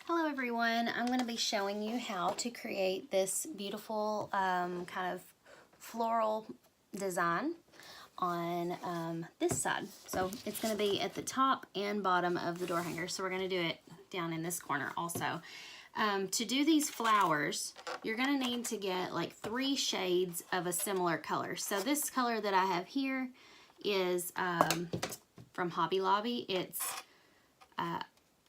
Hello everyone, I'm going to be showing you how to create this beautiful kind of floral design on this side. So it's going to be at the top and bottom of the door hanger. So we're going to do it down in this corner also. To do these flowers, you're going to need to get like 3 shades of a similar color. So this color that I have here is from Hobby Lobby. It's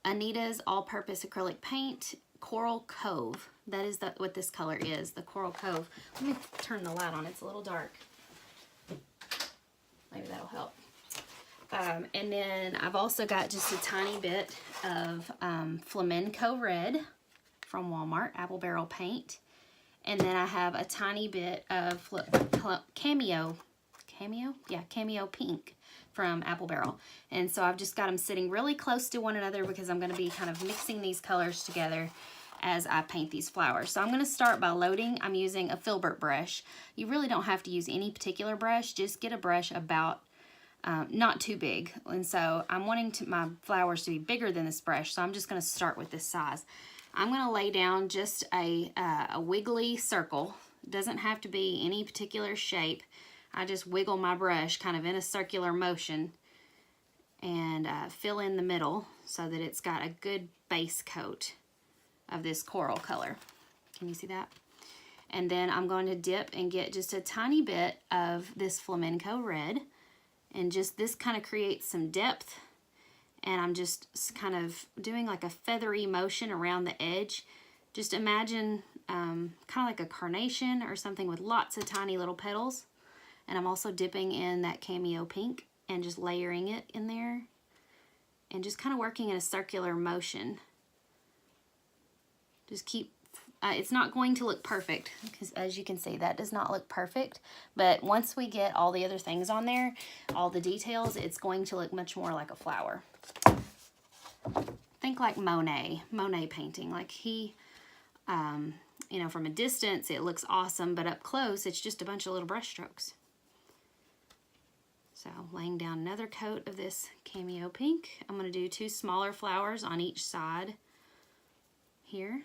Anita's all-purpose acrylic paint, Coral Cove. That is what this color is, the Coral Cove. Let me turn the light on, it's a little dark. Maybe that'll help. And then I've also got just a tiny bit of Flamenco Red from Walmart, Apple Barrel Paint. And then I have a tiny bit of Cameo Pink from Apple Barrel. And so I've just got them sitting really close to one another because I'm going to be kind of mixing these colors together as I paint these flowers. So I'm going to start by loading. I'm using a Filbert brush. You really don't have to use any particular brush. Just get a brush about not too big. And so I'm wanting my flowers to be bigger than this brush, so I'm just going to start with this size. I'm going to lay down just a wiggly circle. It doesn't have to be any particular shape. I just wiggle my brush kind of in a circular motion and fill in the middle so that it's got a good base coat of this coral color. Can you see that? And then I'm going to dip and get just a tiny bit of this Flamenco Red, and just this kind of creates some depth, and I'm just kind of doing like a feathery motion around the edge. Just imagine kind of like a carnation or something with lots of tiny little petals. And I'm also dipping in that Cameo Pink and just layering it in there and just kind of working in a circular motion. Just keep, it's not going to look perfect because as you can see, that does not look perfect. But once we get all the other things on there, all the details, it's going to look much more like a flower. Think like Monet painting. Like he, you know, from a distance, it looks awesome, but up close, it's just a bunch of little brush strokes. So laying down another coat of this Cameo Pink. I'm going to do 2 smaller flowers on each side here,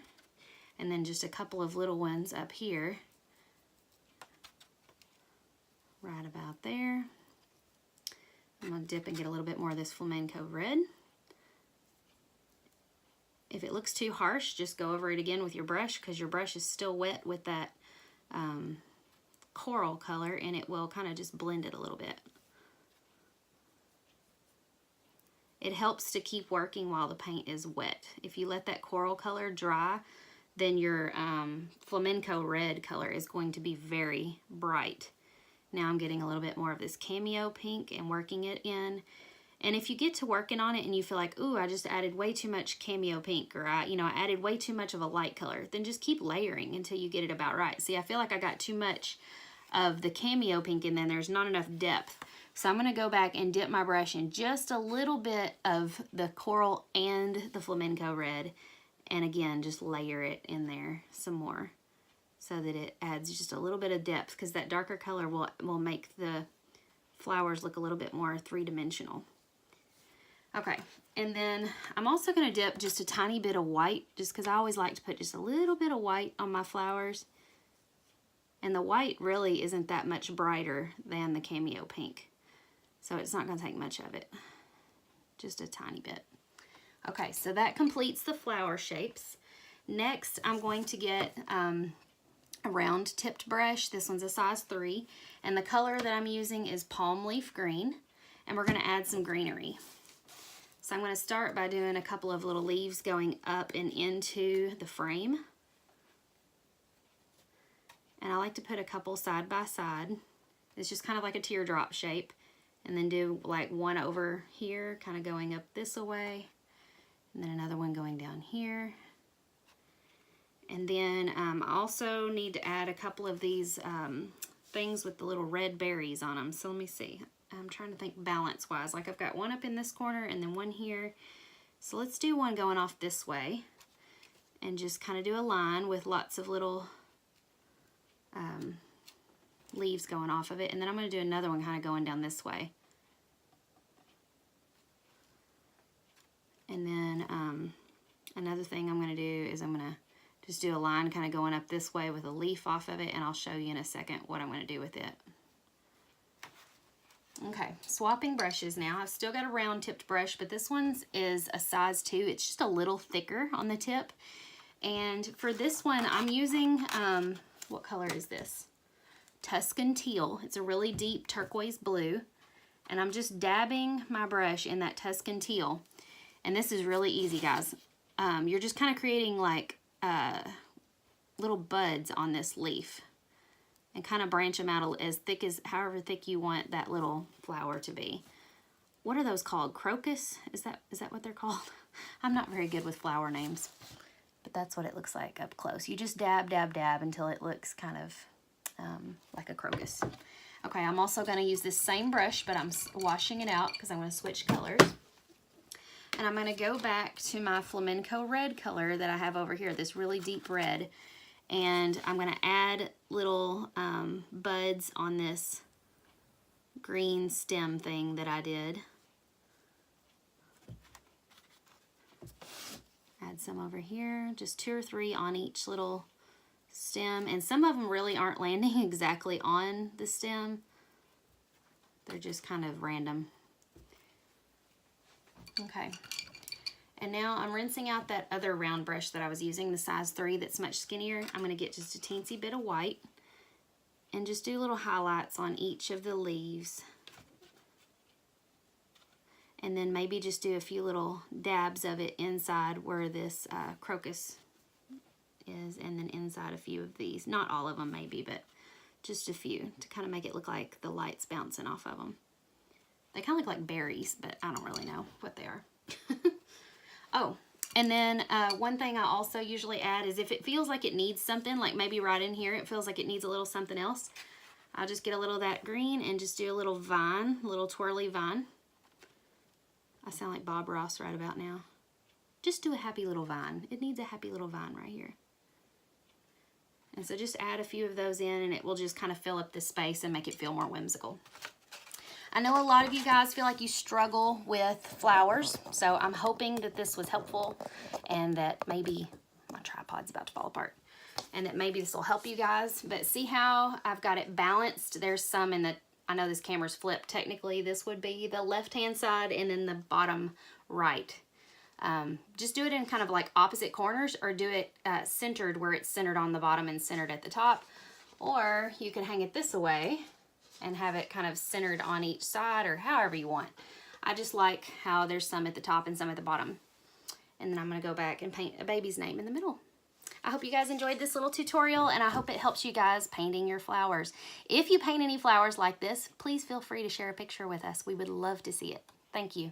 and then just a couple of little ones up here, right about there. I'm going to dip and get a little bit more of this Flamenco Red. If it looks too harsh, just go over it again with your brush because your brush is still wet with that coral color, and it will kind of just blend it a little bit. It helps to keep working while the paint is wet. If you let that coral color dry, then your Flamenco Red color is going to be very bright. Now I'm getting a little bit more of this Cameo Pink and working it in. And if you get to working on it and you feel like, ooh, I just added way too much Cameo Pink, or I added way too much of a light color, then just keep layering until you get it about right. See, I feel like I got too much of the Cameo Pink and then there's not enough depth. So I'm going to go back and dip my brush in just a little bit of the coral and the Flamenco Red. And again, just layer it in there some more so that it adds just a little bit of depth, because that darker color will make the flowers look a little bit more 3-dimensional. Okay, and then I'm also going to dip just a tiny bit of white, just because I always like to put just a little bit of white on my flowers. And the white really isn't that much brighter than the Cameo Pink. So it's not going to take much of it, just a tiny bit. Okay, so that completes the flower shapes. Next, I'm going to get a round tipped brush. This one's a size 3. And the color that I'm using is Palm Leaf Green. And we're going to add some greenery. So I'm going to start by doing a couple of little leaves going up and into the frame. And I like to put a couple side by side. It's just kind of like a teardrop shape. And then do like one over here, kind of going up this way. And then another one going down here. And then I also need to add a couple of these things with the little red berries on them. So let me see. I'm trying to think balance-wise. Like I've got one up in this corner and then one here. So let's do one going off this way. And just kind of do a line with lots of little leaves going off of it, and then I'm going to do another one kind of going down this way. And then Another thing I'm going to do is I'm going to just do a line kind of going up this way with a leaf off of it, and I'll show you in a second what I'm going to do with it. Okay, swapping brushes now. I've still got a round tipped brush, but this one is a size 2. It's just a little thicker on the tip. And for this one, I'm using, what color is this? Tuscan Teal. It's a really deep turquoise blue. And I'm just dabbing my brush in that Tuscan Teal. And this is really easy, guys. You're just kind of creating like little buds on this leaf. And kind of branch them out as thick as, however thick you want that little flower to be. What are those called? Crocus? Is that what they're called? I'm not very good with flower names. But that's what it looks like up close. You just dab, dab, dab until it looks kind of like a crocus. Okay, I'm also going to use this same brush, but I'm washing it out because I'm going to switch colors. And I'm going to go back to my Flamenco red color that I have over here, this really deep red. And I'm going to add little buds on this green stem thing that I did. Add some over here, just 2 or 3 on each little stem. And some of them really aren't landing exactly on the stem. They're just kind of random. Okay. And now I'm rinsing out that other round brush that I was using, the size 3 that's much skinnier. I'm going to get just a teensy bit of white and just do little highlights on each of the leaves. And then maybe just do a few little dabs of it inside where this crocus is, and then inside a few of these. Not all of them maybe, but just a few to kind of make it look like the light's bouncing off of them. They kind of look like berries, but I don't really know what they are. Oh, and then one thing I also usually add is if it feels like it needs something, like maybe right in here it feels like it needs a little something else, I'll just get a little of that green and just do a little vine, a little twirly vine. I sound like Bob Ross right about now. Just do a happy little vine. It needs a happy little vine right here. And so just add a few of those in and it will just kind of fill up the space and make it feel more whimsical. I know a lot of you guys feel like you struggle with flowers, so I'm hoping that this was helpful and that maybe my tripod's about to fall apart and that maybe this will help you guys. But see how I've got it balanced? There's some in the, I know this camera's flipped. Technically, this would be the left-hand side and then the bottom right. Just do it in kind of like opposite corners, or do it centered where it's centered on the bottom and centered at the top. Or you can hang it this way and have it kind of centered on each side, or however you want. I just like how there's some at the top and some at the bottom. And then I'm going to go back and paint a baby's name in the middle. I hope you guys enjoyed this little tutorial, and I hope it helps you guys painting your flowers. If you paint any flowers like this, please feel free to share a picture with us. We would love to see it. Thank you.